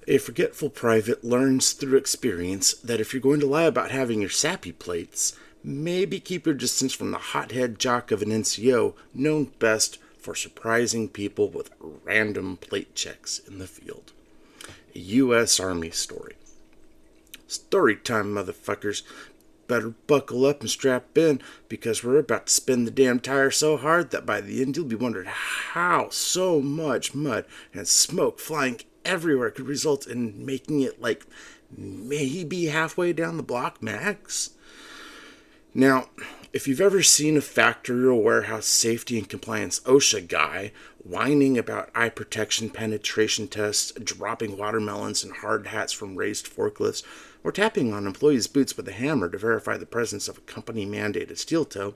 A forgetful private learns through experience that if you're going to lie about having your SAPI plates, maybe keep your distance from the hothead jock of an NCO known best for surprising people with random plate checks in the field. A U.S. Army story. Story time, motherfuckers. Better buckle up and strap in because we're about to spin the damn tire so hard that by the end you'll be wondering how so much mud and smoke flying everywhere could result in making it like maybe halfway down the block max. Now, if you've ever seen a factory or warehouse safety and compliance OSHA guy whining about eye protection penetration tests, dropping watermelons and hard hats from raised forklifts, or tapping on employees' boots with a hammer to verify the presence of a company-mandated steel toe,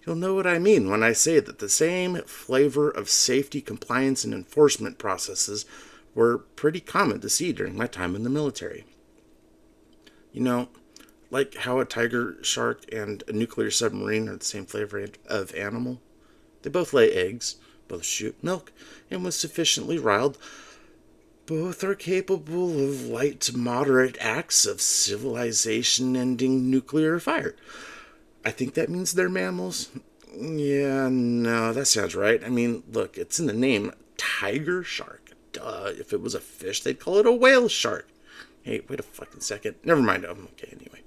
you'll know what I mean when I say that the same flavor of safety, compliance, and enforcement processes were pretty common to see during my time in the military. You know, like how a tiger shark and a nuclear submarine are the same flavor of animal. They both lay eggs, both shoot milk, and when sufficiently riled, both are capable of light to moderate acts of civilization-ending nuclear fire. I think that means they're mammals. Yeah, no, that sounds right. I mean, look, it's in the name, tiger shark. Duh, if it was a fish, they'd call it a whale shark. Hey, wait a fucking second. Never mind. Okay, anyway.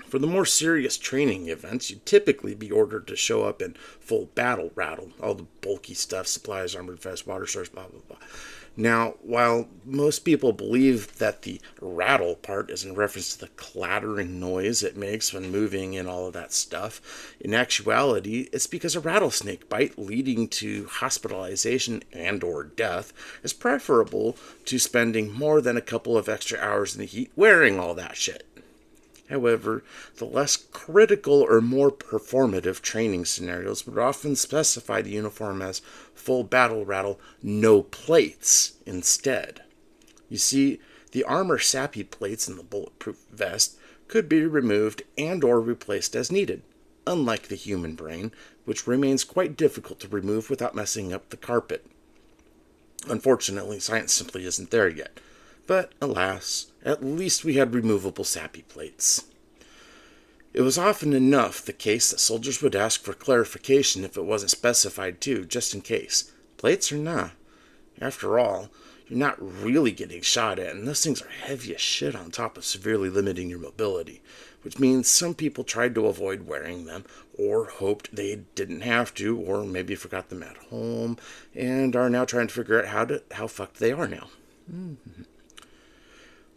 For the more serious training events, you'd typically be ordered to show up in full battle rattle, all the bulky stuff, supplies, armored vest, water source, blah, blah, blah. Now, while most people believe that the rattle part is in reference to the clattering noise it makes when moving and all of that stuff, in actuality, it's because a rattlesnake bite leading to hospitalization and or death is preferable to spending more than a couple of extra hours in the heat wearing all that shit. However, the less critical or more performative training scenarios would often specify the uniform as full battle rattle, no plates instead. You see, the armor SAPI plates in the bulletproof vest could be removed and or replaced as needed, unlike the human brain, which remains quite difficult to remove without messing up the carpet. Unfortunately, science simply isn't there yet. But, alas, at least we had removable SAPI plates. It was often enough the case that soldiers would ask for clarification if it wasn't specified too, just in case. Plates or not. After all, you're not really getting shot at, and those things are heavy as shit on top of severely limiting your mobility, which means some people tried to avoid wearing them, or hoped they didn't have to, or maybe forgot them at home, and are now trying to figure out how fucked they are now.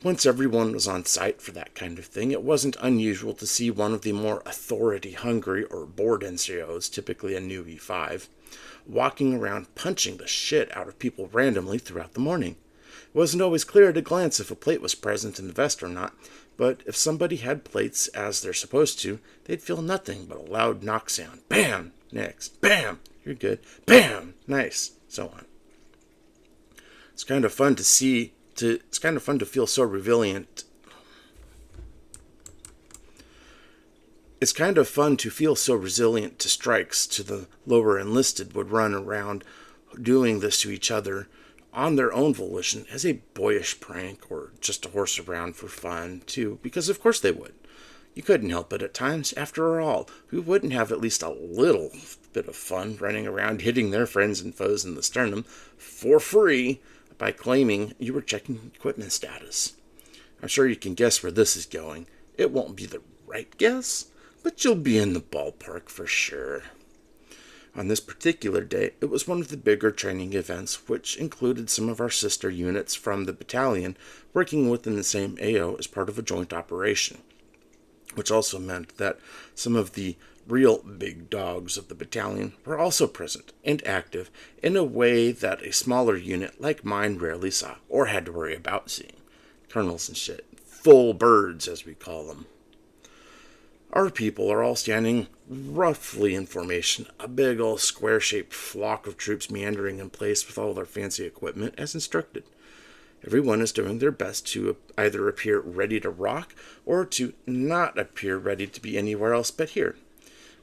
Once everyone was on site for that kind of thing, it wasn't unusual to see one of the more authority-hungry or bored NCOs, typically a new E5, walking around punching the shit out of people randomly throughout the morning. It wasn't always clear at a glance if a plate was present in the vest or not, but if somebody had plates as they're supposed to, they'd feel nothing but a loud knock sound. Bam! Next. Bam! You're good. Bam! Nice. So on. It's kind of fun to feel so resilient. It's kind of fun to feel so resilient to strikes to the lower enlisted would run around doing this to each other on their own volition as a boyish prank or just to horse around for fun too, because of course they would. You couldn't help it at times. After all, who wouldn't have at least a little bit of fun running around hitting their friends and foes in the sternum for free by claiming you were checking equipment status? I'm sure you can guess where this is going. It won't be the right guess, but you'll be in the ballpark for sure. On this particular day, it was one of the bigger training events, which included some of our sister units from the battalion working within the same AO as part of a joint operation, which also meant that some of the real big dogs of the battalion were also present and active in a way that a smaller unit like mine rarely saw or had to worry about seeing. Colonels and shit. Full birds, as we call them. Our people are all standing roughly in formation, a big old square-shaped flock of troops meandering in place with all their fancy equipment as instructed. Everyone is doing their best to either appear ready to rock or to not appear ready to be anywhere else but here.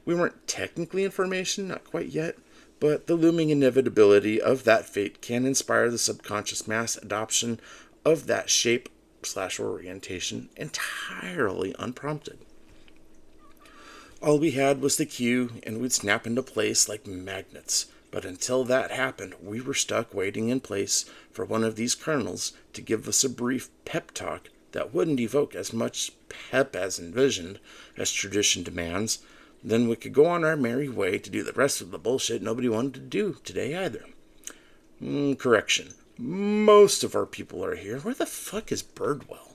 We weren't technically in formation, not quite yet, But the looming inevitability of that fate can inspire the subconscious mass adoption of that shape/orientation entirely unprompted. All we had was the cue, and we'd snap into place like magnets. But until that happened, we were stuck waiting in place for one of these colonels to give us a brief pep talk that wouldn't evoke as much pep as envisioned, as tradition demands. Then we could go on our merry way to do the rest of the bullshit nobody wanted to do today either. Correction. Most of our people are here. Where the fuck is Birdwell?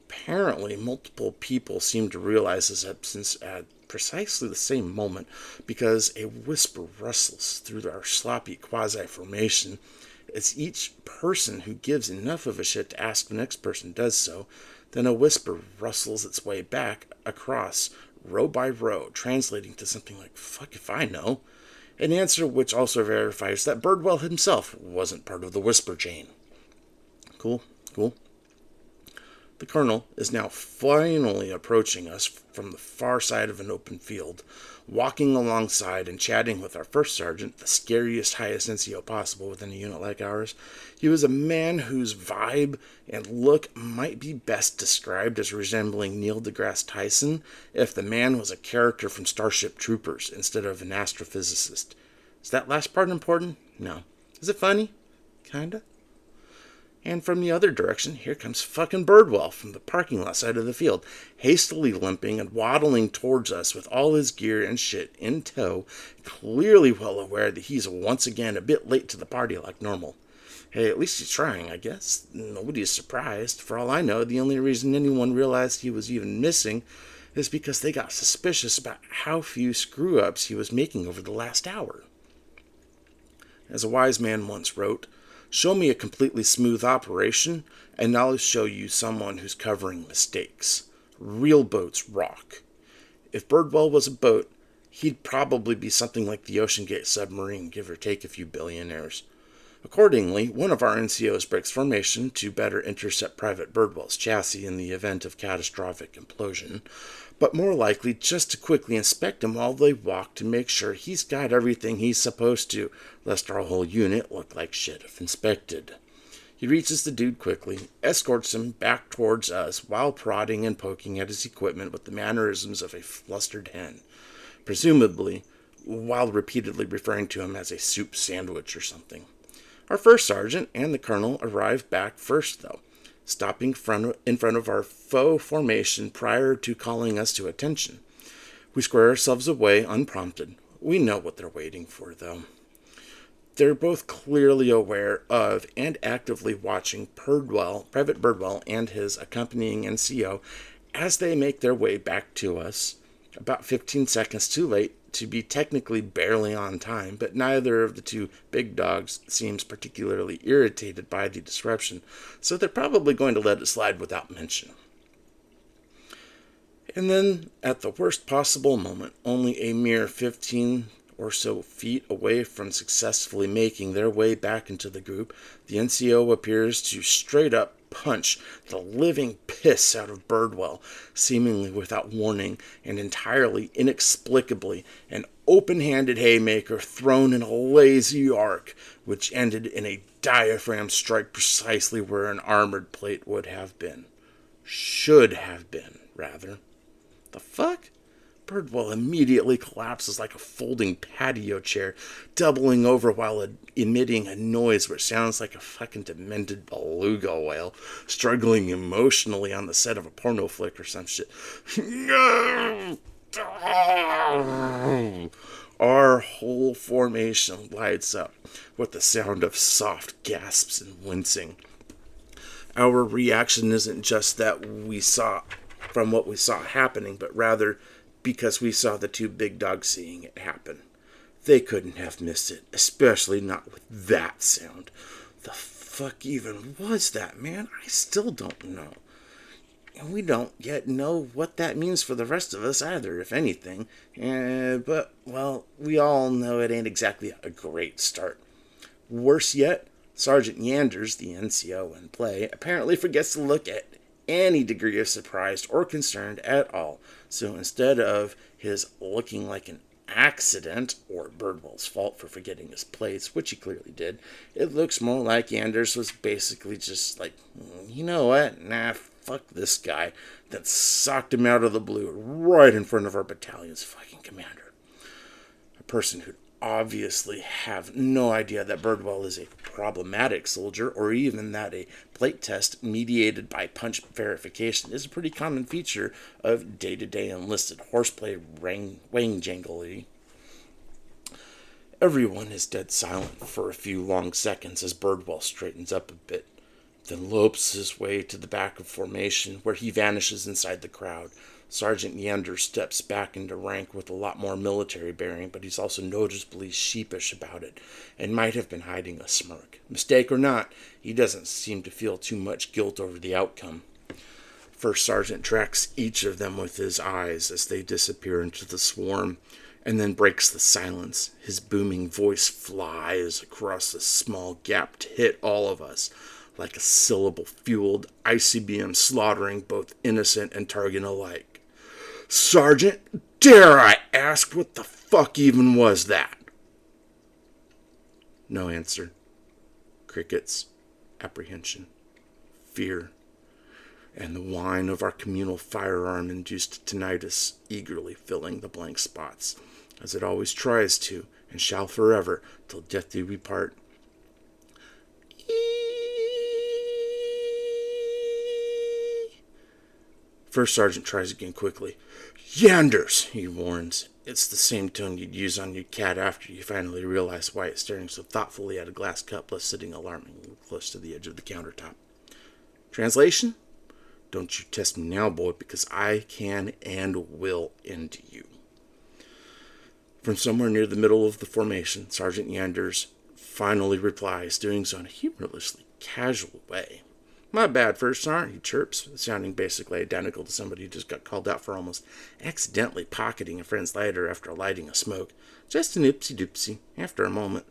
Apparently, multiple people seem to realize his absence at precisely the same moment, because a whisper rustles through our sloppy quasi-formation. It's each person who gives enough of a shit to ask the next person does so. Then a whisper rustles its way back across, row by row, translating to something like, fuck if I know. An answer which also verifies that Birdwell himself wasn't part of the whisper chain. Cool. The colonel is now finally approaching us from the far side of an open field, walking alongside and chatting with our first sergeant, the scariest, highest NCO possible within a unit like ours. He was a man whose vibe and look might be best described as resembling Neil deGrasse Tyson if the man was a character from Starship Troopers instead of an astrophysicist. Is that last part important? No. Is it funny? Kinda. And from the other direction, here comes fucking Birdwell from the parking lot side of the field, hastily limping and waddling towards us with all his gear and shit in tow, clearly well aware that he's once again a bit late to the party like normal. Hey, at least he's trying, I guess. Nobody is surprised. For all I know, the only reason anyone realized he was even missing is because they got suspicious about how few screw-ups he was making over the last hour. As a wise man once wrote, "Show me a completely smooth operation, and I'll show you someone who's covering mistakes. Real boats rock." If Birdwell was a boat, he'd probably be something like the Ocean Gate submarine, give or take a few billionaires. Accordingly, one of our NCOs breaks formation to better intercept Private Birdwell's chassis in the event of catastrophic implosion, but more likely just to quickly inspect him while they walk to make sure he's got everything he's supposed to, lest our whole unit look like shit if inspected. He reaches the dude quickly, escorts him back towards us while prodding and poking at his equipment with the mannerisms of a flustered hen, presumably while repeatedly referring to him as a soup sandwich or something. Our first sergeant and the colonel arrive back first, though, stopping in front of our faux formation prior to calling us to attention. We square ourselves away unprompted. We know what they're waiting for, though. They're both clearly aware of and actively watching Private Birdwell and his accompanying NCO as they make their way back to us, about 15 seconds too late to be technically barely on time, but neither of the two big dogs seems particularly irritated by the disruption, so they're probably going to let it slide without mention. And then, at the worst possible moment, only a mere 15 or so feet away from successfully making their way back into the group, the NCO appears to straight up punch the living piss out of Birdwell, seemingly without warning and entirely inexplicably, an open-handed haymaker thrown in a lazy arc, which ended in a diaphragm strike precisely where an armored plate would have been. Should have been, rather. The fuck? Birdwell immediately collapses like a folding patio chair, doubling over while emitting a noise which sounds like a fucking demented beluga whale, struggling emotionally on the set of a porno flick or some shit. Our whole formation lights up with the sound of soft gasps and wincing. Our reaction isn't just that we saw from what we saw happening, but rather because we saw the two big dogs seeing it happen. They couldn't have missed it, especially not with that sound. The fuck even was that, man? I still don't know. And we don't yet know what that means for the rest of us either, if anything. But, well, we all know it ain't exactly a great start. Worse yet, Sergeant Yanders, the NCO in play, apparently forgets to look at any degree of surprise or concern at all. So instead of his looking like an accident, or Birdwell's fault for forgetting his plates, which he clearly did, it looks more like Anders was basically just like, you know what, nah, fuck this guy, then socked him out of the blue right in front of our battalion's fucking commander. A person who'd obviously have no idea that Birdwell is a problematic soldier, or even that a plate test mediated by punch verification is a pretty common feature of day-to-day enlisted horseplay wang-janglery. Everyone is dead silent for a few long seconds as Birdwell straightens up a bit, then lopes his way to the back of formation, where he vanishes inside the crowd. Sergeant Yander steps back into rank with a lot more military bearing, but he's also noticeably sheepish about it, and might have been hiding a smirk. Mistake or not, he doesn't seem to feel too much guilt over the outcome. First Sergeant tracks each of them with his eyes as they disappear into the swarm, and then breaks the silence. His booming voice flies across the small gap to hit all of us, like a syllable-fueled ICBM slaughtering both innocent and target alike. Sergeant, dare I ask what the fuck even was that? No answer. Crickets, apprehension, fear, and the whine of our communal firearm-induced tinnitus eagerly filling the blank spots, as it always tries to, and shall forever, till death do we part. First Sergeant tries again quickly. Yanders, he warns. It's the same tone you'd use on your cat after you finally realize why it's staring so thoughtfully at a glass cuplet sitting alarmingly close to the edge of the countertop. Translation? Don't you test me now, boy, because I can and will end you. From somewhere near the middle of the formation, Sergeant Yanders finally replies, doing so in a humorlessly casual way. My bad, First Sergeant, he chirps, sounding basically identical to somebody who just got called out for almost accidentally pocketing a friend's lighter after lighting a smoke. Just an oopsie-doopsie. After a moment.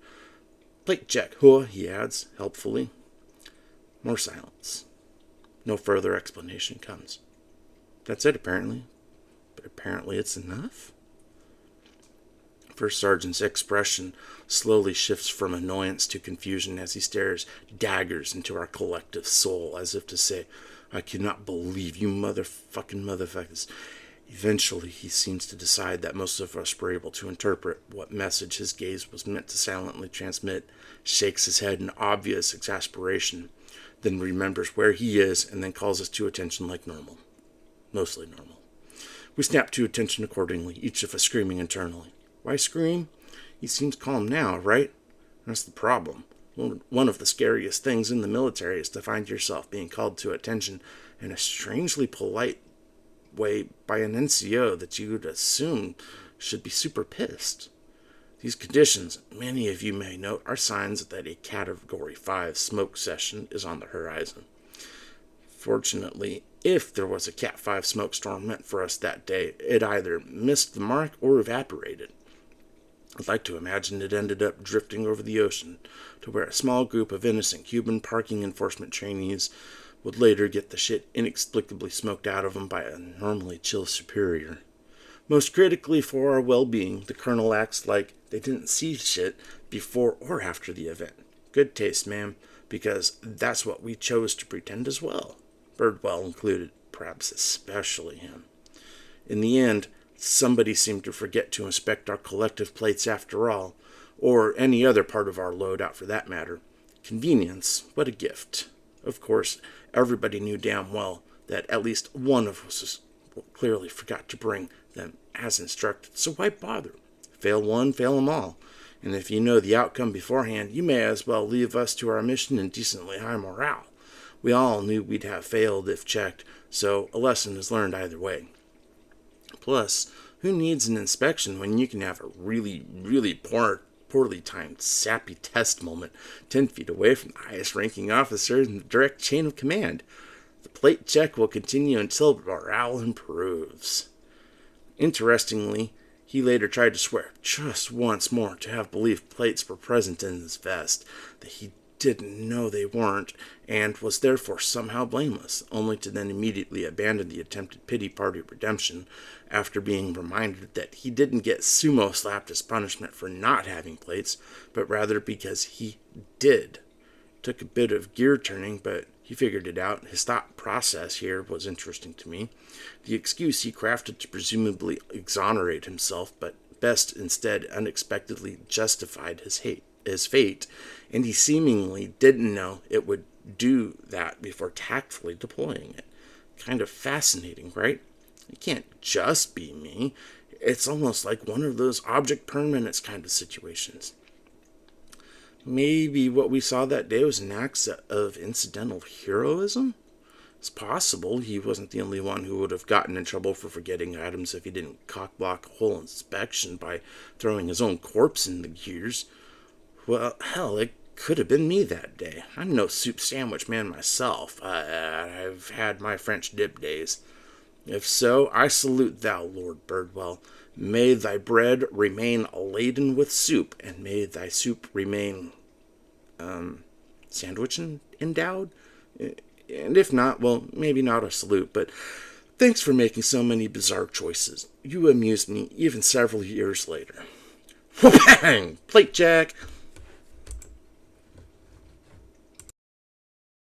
Plate check, huh, he adds, helpfully. More silence. No further explanation comes. That's it, apparently. But apparently it's enough? First Sergeant's expression slowly shifts from annoyance to confusion as he stares daggers into our collective soul, as if to say, I cannot believe you motherfuckers. Eventually, he seems to decide that most of us were able to interpret what message his gaze was meant to silently transmit, shakes his head in obvious exasperation, then remembers where he is, and then calls us to attention like normal. Mostly normal. We snap to attention accordingly, each of us screaming internally. Why scream? He seems calm now, right? That's the problem. One of the scariest things in the military is to find yourself being called to attention in a strangely polite way by an NCO that you would assume should be super pissed. These conditions, many of you may note, are signs that a Category 5 smoke session is on the horizon. Fortunately, if there was a Cat 5 smoke storm meant for us that day, it either missed the mark or evaporated. I'd like to imagine it ended up drifting over the ocean to where a small group of innocent Cuban parking enforcement trainees would later get the shit inexplicably smoked out of them by a normally chill superior. Most critically for our well-being, the colonel acts like they didn't see shit before or after the event. Good taste, ma'am, because that's what we chose to pretend as well. Birdwell included, perhaps especially him. In the end, somebody seemed to forget to inspect our collective plates after all, or any other part of our loadout for that matter. Convenience, what a gift. Of course, everybody knew damn well that at least one of us clearly forgot to bring them as instructed, so why bother? Fail one, fail them all. And if you know the outcome beforehand, you may as well leave us to our mission in decently high morale. We all knew we'd have failed if checked, so a lesson is learned either way. Plus, who needs an inspection when you can have a really poorly timed SAPI test moment 10 feet away from the highest ranking officer in the direct chain of command? The plate check will continue until morale improves. Interestingly, he later tried to swear just once more to have believed plates were present in his vest, that he didn't know they weren't, and was therefore somehow blameless, only to then immediately abandon the attempted pity party redemption after being reminded that he didn't get sumo slapped as punishment for not having plates, but rather because he did. Took a bit of gear turning, but he figured it out. His thought process here was interesting to me. The excuse he crafted to presumably exonerate himself, but best instead unexpectedly justified his fate, and he seemingly didn't know it would do that before tactfully deploying it. Kind of fascinating, right? It can't just be me. It's almost like one of those object permanence kind of situations. Maybe what we saw that day was an act of incidental heroism? It's possible he wasn't the only one who would have gotten in trouble for forgetting items if he didn't cockblock a whole inspection by throwing his own corpse in the gears. Well, hell, it could have been me that day. I'm no soup sandwich man myself. I've had my French dip days. If so, I salute thou, Lord Birdwell. May thy bread remain laden with soup, and may thy soup remain, sandwich endowed? And if not, well, maybe not a salute, but thanks for making so many bizarre choices. You amused me even several years later. Bang! Plate jack!